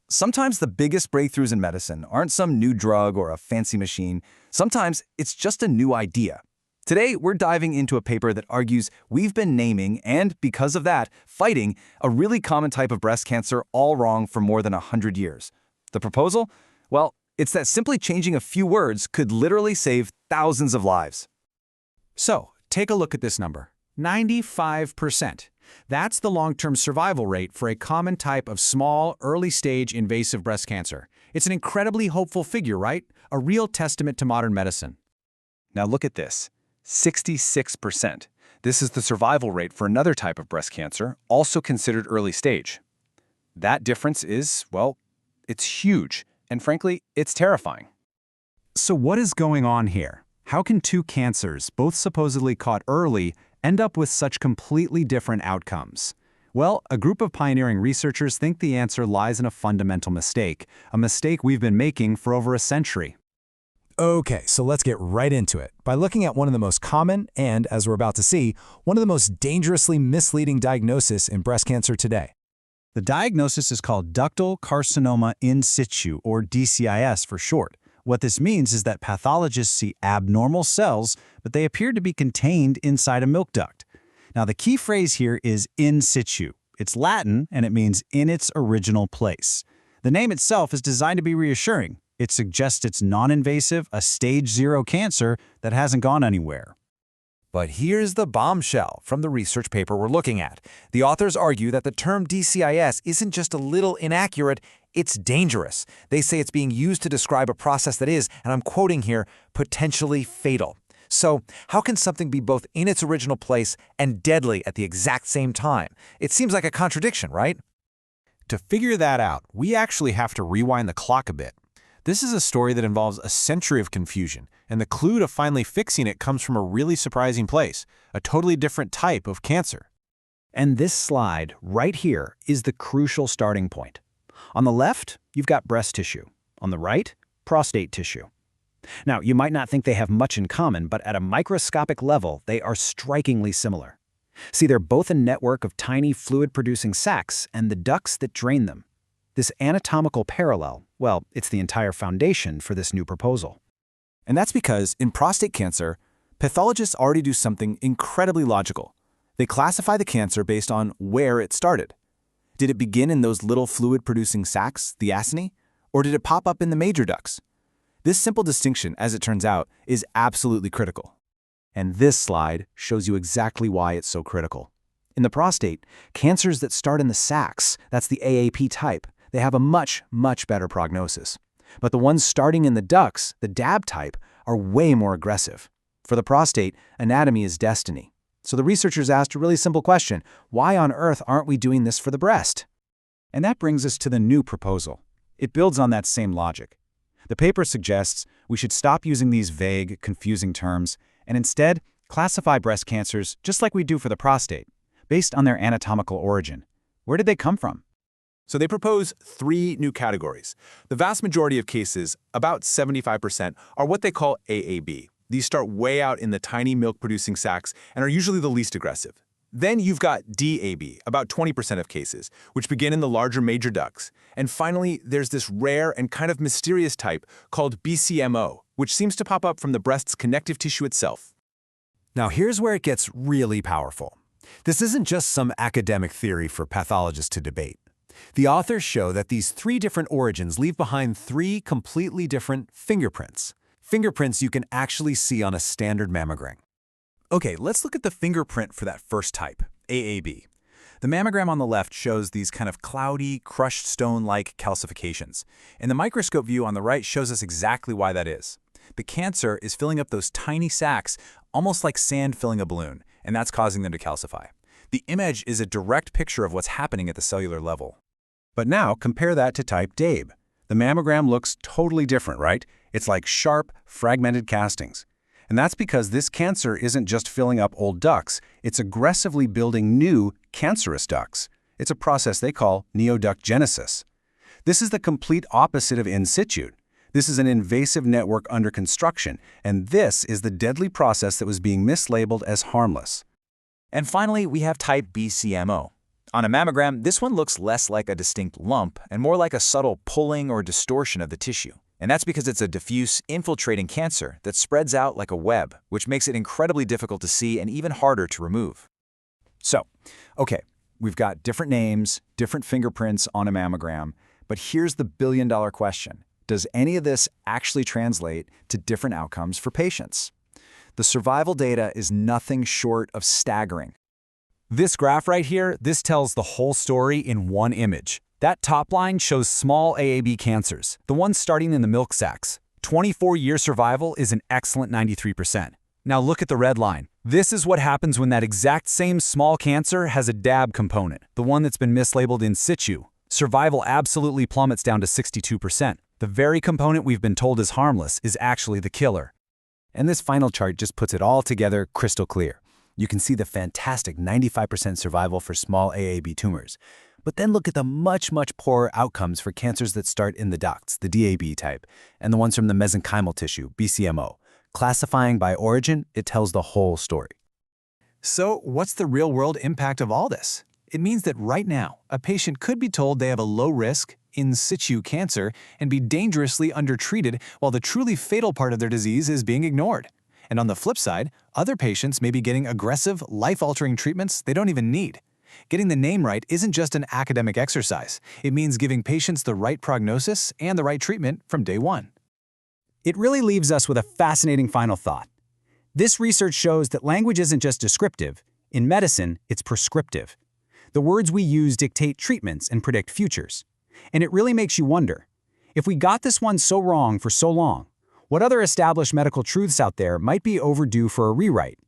Sometimes the biggest breakthroughs in medicine aren't some new drug or a fancy machine. Sometimes it's just a new idea. Today, we're diving into a paper that argues we've been naming and, because of that, fighting a really common type of breast cancer all wrong for more than 100 years. The proposal? Well, it's that simply changing a few words could literally save thousands of lives. So, take a look at this number. 95%. That's the long-term survival rate for a common type of small, early-stage invasive breast cancer. It's an incredibly hopeful figure, right? A real testament to modern medicine. Now look at this. 66%. This is the survival rate for another type of breast cancer, also considered early stage. That difference is, well, it's huge, and frankly, it's terrifying. So what is going on here? How can two cancers, both supposedly caught early, end up with such completely different outcomes? Well, a group of pioneering researchers think the answer lies in a fundamental mistake, a mistake we've been making for over a century. Okay, so let's get right into it by looking at one of the most common and, as we're about to see, one of the most dangerously misleading diagnoses in breast cancer today. The diagnosis is called ductal carcinoma in situ, or DCIS for short. What this means is that pathologists see abnormal cells, but they appear to be contained inside a milk duct. Now, the key phrase here is in situ. It's Latin, and it means in its original place. The name itself is designed to be reassuring. It suggests it's non-invasive, a stage 0 cancer that hasn't gone anywhere. But here's the bombshell from the research paper we're looking at. The authors argue that the term DCIS isn't just a little inaccurate, it's dangerous. They say it's being used to describe a process that is, and I'm quoting here, potentially fatal. So, how can something be both in its original place and deadly at the exact same time? It seems like a contradiction, right? To figure that out, we actually have to rewind the clock a bit. This is a story that involves a century of confusion, and the clue to finally fixing it comes from a really surprising place, a totally different type of cancer. And this slide, right here, is the crucial starting point. On the left, you've got breast tissue. On the right, prostate tissue. Now, you might not think they have much in common, but at a microscopic level, they are strikingly similar. See, they're both a network of tiny fluid-producing sacs and the ducts that drain them. This anatomical parallel, well, it's the entire foundation for this new proposal. And that's because, in prostate cancer, pathologists already do something incredibly logical. They classify the cancer based on where it started. Did it begin in those little fluid-producing sacs, the acini, or did it pop up in the major ducts? This simple distinction, as it turns out, is absolutely critical. And this slide shows you exactly why it's so critical. In the prostate, cancers that start in the sacs, that's the AAP type, they have a much, much better prognosis. But the ones starting in the ducts, the DAB type, are way more aggressive. For the prostate, anatomy is destiny. So the researchers asked a really simple question: why on earth aren't we doing this for the breast? And that brings us to the new proposal. It builds on that same logic. The paper suggests we should stop using these vague, confusing terms and instead classify breast cancers just like we do for the prostate, based on their anatomical origin. Where did they come from? So they propose 3 new categories. The vast majority of cases, about 75%, are what they call AAB. These start way out in the tiny milk-producing sacs and are usually the least aggressive. Then you've got DAB, about 20% of cases, which begin in the larger major ducts. And finally, there's this rare and kind of mysterious type called BCMO, which seems to pop up from the breast's connective tissue itself. Now here's where it gets really powerful. This isn't just some academic theory for pathologists to debate. The authors show that these 3 different origins leave behind 3 completely different fingerprints. Fingerprints you can actually see on a standard mammogram. Okay, let's look at the fingerprint for that first type, AAB. The mammogram on the left shows these kind of cloudy, crushed stone-like calcifications. And the microscope view on the right shows us exactly why that is. The cancer is filling up those tiny sacs, almost like sand filling a balloon, and that's causing them to calcify. The image is a direct picture of what's happening at the cellular level. But now, compare that to type DAB. The mammogram looks totally different, right? It's like sharp, fragmented castings. And that's because this cancer isn't just filling up old ducts, it's aggressively building new, cancerous ducts. It's a process they call neoductgenesis. This is the complete opposite of in situ. This is an invasive network under construction, and this is the deadly process that was being mislabeled as harmless. And finally, we have type BCMO. On a mammogram, this one looks less like a distinct lump and more like a subtle pulling or distortion of the tissue. And that's because it's a diffuse, infiltrating cancer that spreads out like a web, which makes it incredibly difficult to see and even harder to remove. So, okay, we've got different names, different fingerprints on a mammogram, but here's the billion-dollar question. Does any of this actually translate to different outcomes for patients? The survival data is nothing short of staggering. This graph right here, this tells the whole story in one image. That top line shows small AAB cancers, the ones starting in the milk sacs. 24-year survival is an excellent 93%. Now look at the red line. This is what happens when that exact same small cancer has a DAB component, the one that's been mislabeled in situ. Survival absolutely plummets down to 62%. The very component we've been told is harmless is actually the killer. And this final chart just puts it all together crystal clear. You can see the fantastic 95% survival for small AAB tumors. But then look at the much poorer outcomes for cancers that start in the ducts, the DAB type, and the ones from the mesenchymal tissue, BCMO. Classifying by origin, it tells the whole story. So what's the real-world impact of all this? It means that right now, a patient could be told they have a low-risk, in situ cancer and be dangerously undertreated while the truly fatal part of their disease is being ignored. And on the flip side, other patients may be getting aggressive, life-altering treatments they don't even need. Getting the name right isn't just an academic exercise. It means giving patients the right prognosis and the right treatment from day one. It really leaves us with a fascinating final thought. This research shows that language isn't just descriptive. In medicine, it's prescriptive. The words we use dictate treatments and predict futures. And it really makes you wonder, if we got this one so wrong for so long, what other established medical truths out there might be overdue for a rewrite?